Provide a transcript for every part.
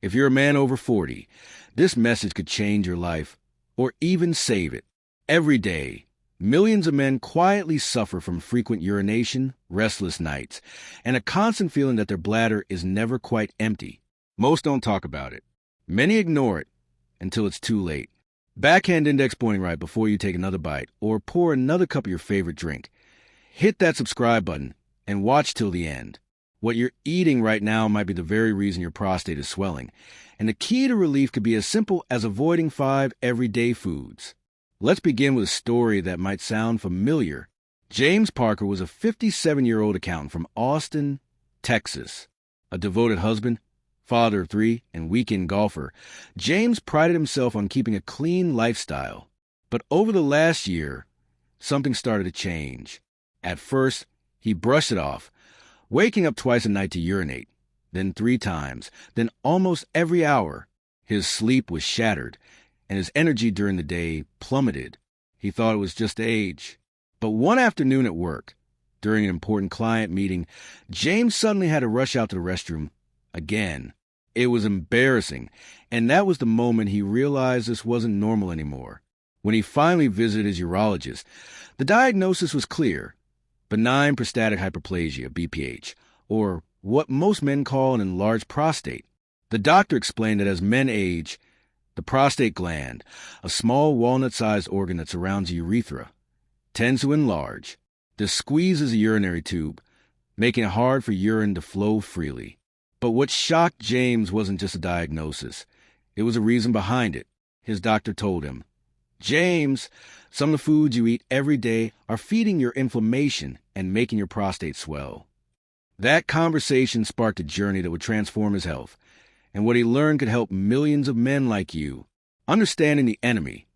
If you're a man over 40, this message could change your life or even save it. Every day, millions of men quietly suffer from frequent urination, restless nights, and a constant feeling that their bladder is never quite empty. Most don't talk about it. Many ignore it until it's too late. Backhand index pointing right before you take another bite or pour another cup of your favorite drink. Hit that subscribe button and watch till the end. What you're eating right now might be the very reason your prostate is swelling, and the key to relief could be as simple as avoiding 5 everyday foods. Let's begin with a story that might sound familiar. James Parker was a 57-year-old accountant from Austin, Texas. A devoted husband, father of 3, and weekend golfer, James prided himself on keeping a clean lifestyle. But over the last year, something started to change. At first, he brushed it off, waking up twice a night to urinate, then 3 times, then almost every hour. His sleep was shattered, and his energy during the day plummeted. He thought it was just age. But one afternoon at work, during an important client meeting, James suddenly had to rush out to the restroom again. It was embarrassing, and that was the moment he realized this wasn't normal anymore. When he finally visited his urologist, the diagnosis was clear: benign prostatic hyperplasia, BPH, or what most men call an enlarged prostate. The doctor explained that as men age, the prostate gland, a small walnut-sized organ that surrounds the urethra, tends to enlarge. This squeezes the urinary tube, making it hard for urine to flow freely. But what shocked James wasn't just a diagnosis. It was a reason behind it. His doctor told him, "James, some of the foods you eat every day are feeding your inflammation and making your prostate swell." That conversation sparked a journey that would transform his health, and what he learned could help millions of men like you. Understanding the enemy.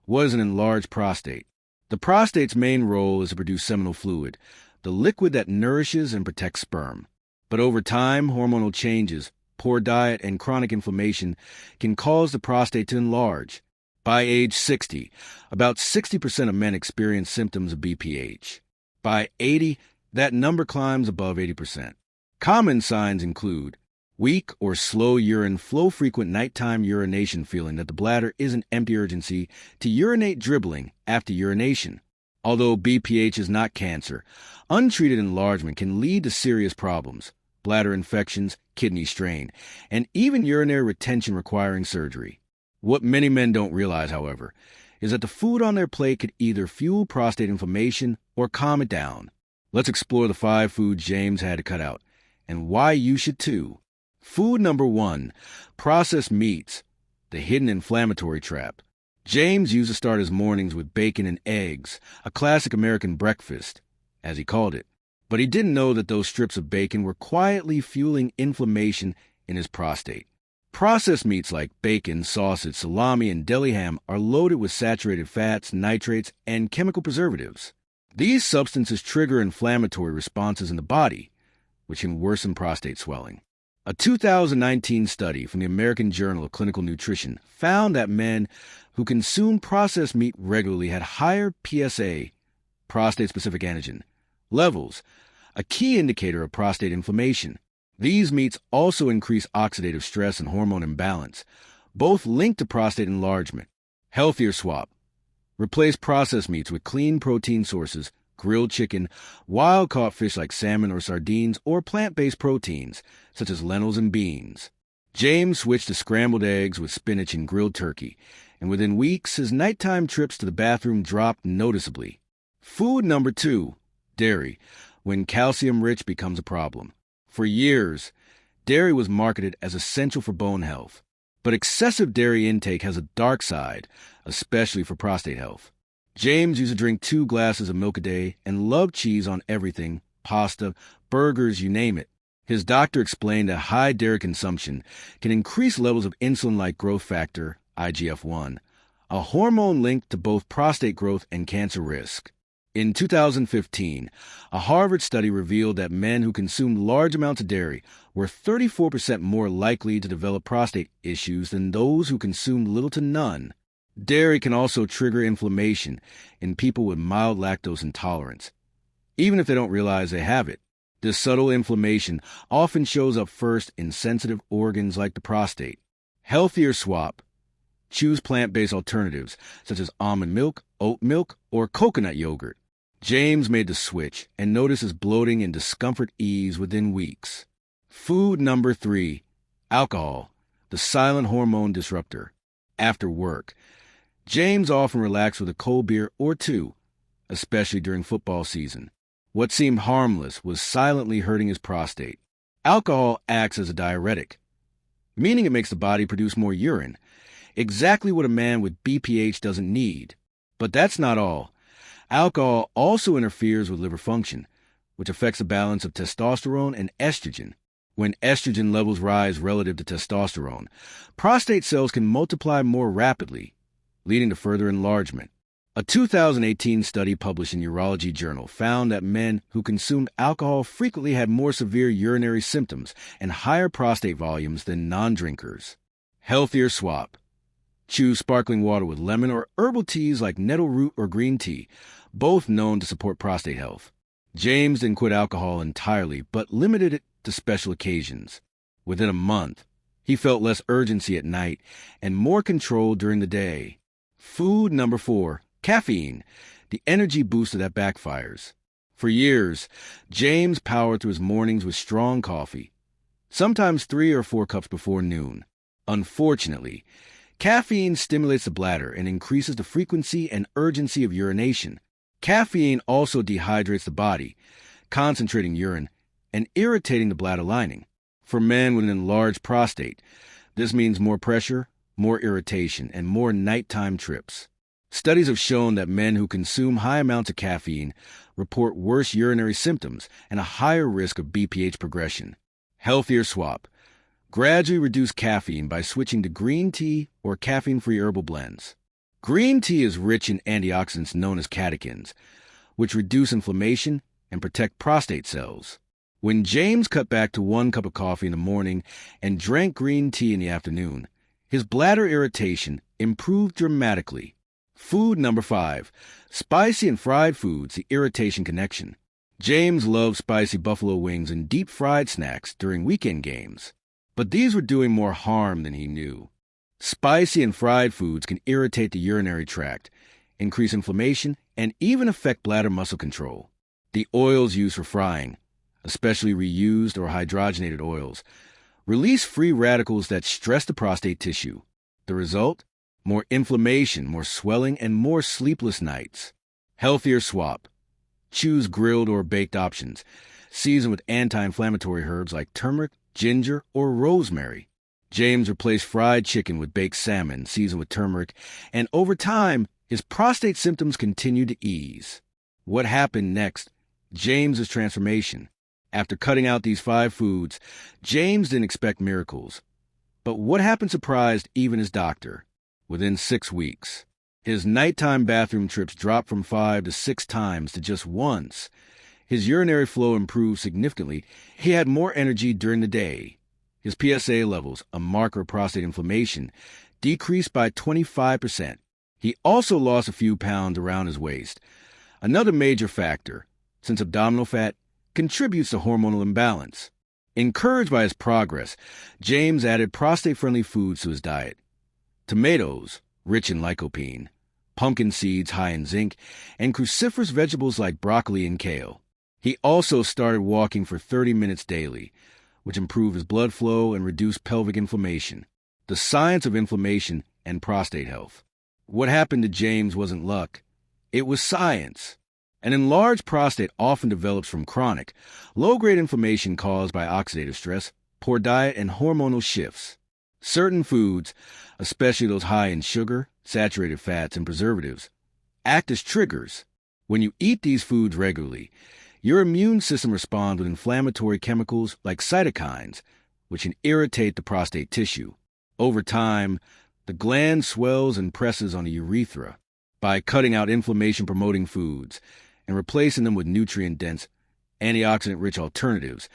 What is an enlarged prostate? The prostate's main role is to produce seminal fluid, the liquid that nourishes and protects sperm. But over time, hormonal changes, poor diet, and chronic inflammation can cause the prostate to enlarge. By age 60, about 60% of men experience symptoms of BPH. By 80, that number climbs above 80%. Common signs include weak or slow urine flow, frequent nighttime urination, feeling that the bladder isn't empty, urgency to urinate, dribbling after urination. Although BPH is not cancer, untreated enlargement can lead to serious problems: bladder infections, kidney strain, and even urinary retention requiring surgery. What many men don't realize, however, is that the food on their plate could either fuel prostate inflammation or calm it down. Let's explore the 5 foods James had to cut out, and why you should too. Food number 1, processed meats, the hidden inflammatory trap. James used to start his mornings with bacon and eggs, a classic American breakfast, as he called it. But he didn't know that those strips of bacon were quietly fueling inflammation in his prostate. Processed meats like bacon, sausage, salami, and deli ham are loaded with saturated fats, nitrates, and chemical preservatives. These substances trigger inflammatory responses in the body, which can worsen prostate swelling. A 2019 study from the American Journal of Clinical Nutrition found that men who consumed processed meat regularly had higher PSA, prostate-specific antigen, levels, a key indicator of prostate inflammation. These meats also increase oxidative stress and hormone imbalance, both linked to prostate enlargement. Healthier swap. Replace processed meats with clean protein sources, grilled chicken, wild-caught fish like salmon or sardines, or plant-based proteins, such as lentils and beans. James switched to scrambled eggs with spinach and grilled turkey, and within weeks, his nighttime trips to the bathroom dropped noticeably. Food number 2, dairy, when calcium-rich becomes a problem. For years, dairy was marketed as essential for bone health. But excessive dairy intake has a dark side, especially for prostate health. James used to drink 2 glasses of milk a day and loved cheese on everything: pasta, burgers, you name it. His doctor explained that high dairy consumption can increase levels of insulin-like growth factor, IGF-1, a hormone linked to both prostate growth and cancer risk. In 2015, a Harvard study revealed that men who consumed large amounts of dairy were 34% more likely to develop prostate issues than those who consumed little to none. Dairy can also trigger inflammation in people with mild lactose intolerance, even if they don't realize they have it. This subtle inflammation often shows up first in sensitive organs like the prostate. Healthier swap. Choose plant-based alternatives such as almond milk, oat milk, or coconut yogurt. James made the switch and notices bloating and discomfort ease within weeks. Food number 3. Alcohol, the silent hormone disruptor. After work, James often relaxed with a cold beer or two, especially during football season. What seemed harmless was silently hurting his prostate. Alcohol acts as a diuretic, meaning it makes the body produce more urine, exactly what a man with BPH doesn't need. But that's not all. Alcohol also interferes with liver function, which affects the balance of testosterone and estrogen. When estrogen levels rise relative to testosterone, prostate cells can multiply more rapidly, leading to further enlargement. A 2018 study published in Urology Journal found that men who consumed alcohol frequently had more severe urinary symptoms and higher prostate volumes than non-drinkers. Healthier swap. Choose sparkling water with lemon or herbal teas like nettle root or green tea, both known to support prostate health. James didn't quit alcohol entirely, but limited it to special occasions. Within a month, he felt less urgency at night and more control during the day. Food number 4. Caffeine, the energy booster that backfires. For years, James powered through his mornings with strong coffee, sometimes 3 or 4 cups before noon. Unfortunately, caffeine stimulates the bladder and increases the frequency and urgency of urination. Caffeine also dehydrates the body, concentrating urine and irritating the bladder lining. For men with an enlarged prostate, this means more pressure, more irritation, and more nighttime trips. Studies have shown that men who consume high amounts of caffeine report worse urinary symptoms and a higher risk of BPH progression. Healthier swap. Gradually reduce caffeine by switching to green tea or caffeine-free herbal blends. Green tea is rich in antioxidants known as catechins, which reduce inflammation and protect prostate cells. When James cut back to 1 cup of coffee in the morning and drank green tea in the afternoon, his bladder irritation improved dramatically. Food number 5. Spicy and fried foods, the irritation connection. James loved spicy buffalo wings and deep-fried snacks during weekend games, but these were doing more harm than he knew. Spicy and fried foods can irritate the urinary tract, increase inflammation, and even affect bladder muscle control. The oils used for frying, especially reused or hydrogenated oils, release free radicals that stress the prostate tissue. The result? More inflammation, more swelling, and more sleepless nights. Healthier swap. Choose grilled or baked options, seasoned with anti-inflammatory herbs like turmeric, ginger, or rosemary. James replaced fried chicken with baked salmon seasoned with turmeric, and over time, his prostate symptoms continued to ease. What happened next? James's transformation. After cutting out these 5 foods, James didn't expect miracles. But what happened surprised even his doctor. Within 6 weeks, his nighttime bathroom trips dropped from 5 to 6 times to just once. His urinary flow improved significantly. He had more energy during the day. His PSA levels, a marker of prostate inflammation, decreased by 25%. He also lost a few pounds around his waist. Another major factor, since abdominal fat contributes to hormonal imbalance. Encouraged by his progress, James added prostate-friendly foods to his diet. Tomatoes, rich in lycopene, pumpkin seeds high in zinc, and cruciferous vegetables like broccoli and kale. He also started walking for 30 minutes daily, which improved his blood flow and reduced pelvic inflammation. The science of inflammation and prostate health. What happened to James wasn't luck. It was science. An enlarged prostate often develops from chronic, low-grade inflammation caused by oxidative stress, poor diet, and hormonal shifts. Certain foods, especially those high in sugar, saturated fats, and preservatives, act as triggers. When you eat these foods regularly, your immune system responds with inflammatory chemicals like cytokines, which can irritate the prostate tissue. Over time, the gland swells and presses on the urethra. By cutting out inflammation-promoting foods and replacing them with nutrient-dense, antioxidant-rich alternatives,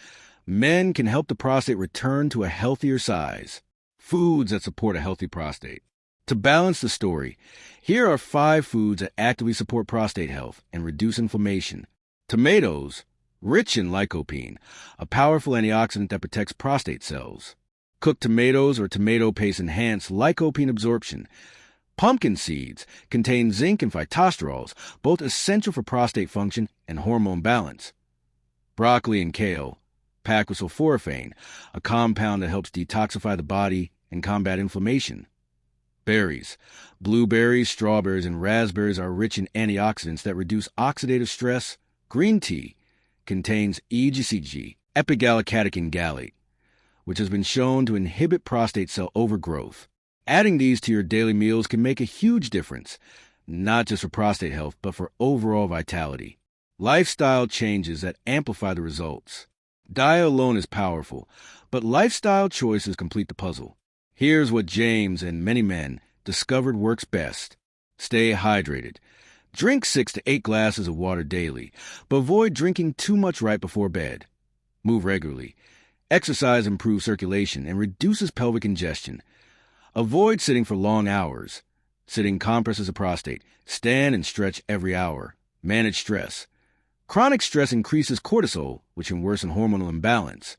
men can help the prostate return to a healthier size. Foods that support a healthy prostate. To balance the story, here are 5 foods that actively support prostate health and reduce inflammation. Tomatoes, rich in lycopene, a powerful antioxidant that protects prostate cells. Cooked tomatoes or tomato paste enhance lycopene absorption. Pumpkin seeds contain zinc and phytosterols, both essential for prostate function and hormone balance. Broccoli and kale, packed with sulforaphane, a compound that helps detoxify the body and combat inflammation. Berries. Blueberries, strawberries, and raspberries are rich in antioxidants that reduce oxidative stress. Green tea contains EGCG, epigallocatechin gallate, which has been shown to inhibit prostate cell overgrowth. Adding these to your daily meals can make a huge difference, not just for prostate health, but for overall vitality. Lifestyle changes that amplify the results. Diet alone is powerful, but lifestyle choices complete the puzzle. Here's what James and many men discovered works best. Stay hydrated. Drink 6 to 8 glasses of water daily, but avoid drinking too much right before bed. Move regularly. Exercise improves circulation and reduces pelvic congestion. Avoid sitting for long hours. Sitting compresses the prostate. Stand and stretch every hour. Manage stress. Chronic stress increases cortisol, which can worsen hormonal imbalance.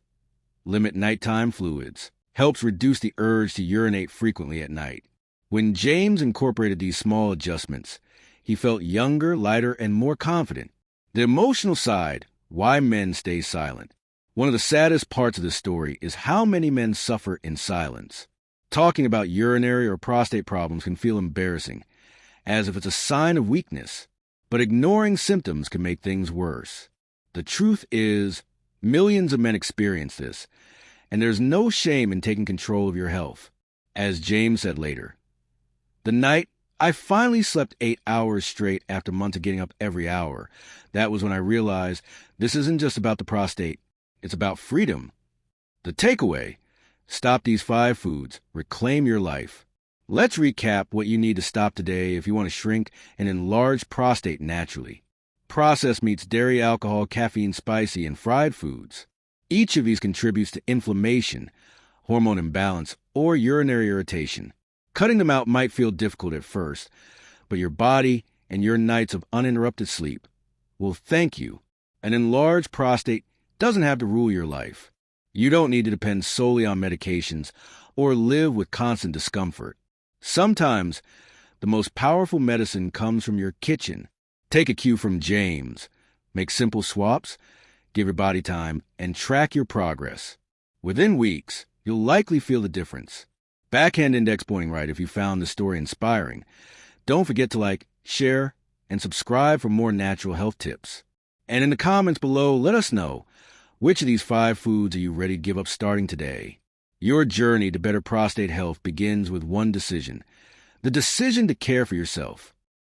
Limit nighttime fluids. Helps reduce the urge to urinate frequently at night. When James incorporated these small adjustments, he felt younger, lighter, and more confident. The emotional side, why men stay silent. One of the saddest parts of this story is how many men suffer in silence. Talking about urinary or prostate problems can feel embarrassing, as if it's a sign of weakness. But ignoring symptoms can make things worse. The truth is, millions of men experience this, and there's no shame in taking control of your health. As James said later, "The night I finally slept 8 hours straight after months of getting up every hour, that was when I realized this isn't just about the prostate, it's about freedom." The takeaway: stop these 5 foods, reclaim your life. Let's recap what you need to stop today if you want to shrink and enlarge prostate naturally. Processed meats, dairy, alcohol, caffeine, spicy, and fried foods. Each of these contributes to inflammation, hormone imbalance, or urinary irritation. Cutting them out might feel difficult at first, but your body and your nights of uninterrupted sleep will thank you. An enlarged prostate doesn't have to rule your life. You don't need to depend solely on medications or live with constant discomfort. Sometimes, the most powerful medicine comes from your kitchen. Take a cue from James. Make simple swaps, give your body time, and track your progress. Within weeks, you'll likely feel the difference. Backhand index pointing right if you found this story inspiring. Don't forget to like, share, and subscribe for more natural health tips. And in the comments below, let us know, which of these 5 foods are you ready to give up starting today? Your journey to better prostate health begins with one decision: the decision to care for yourself.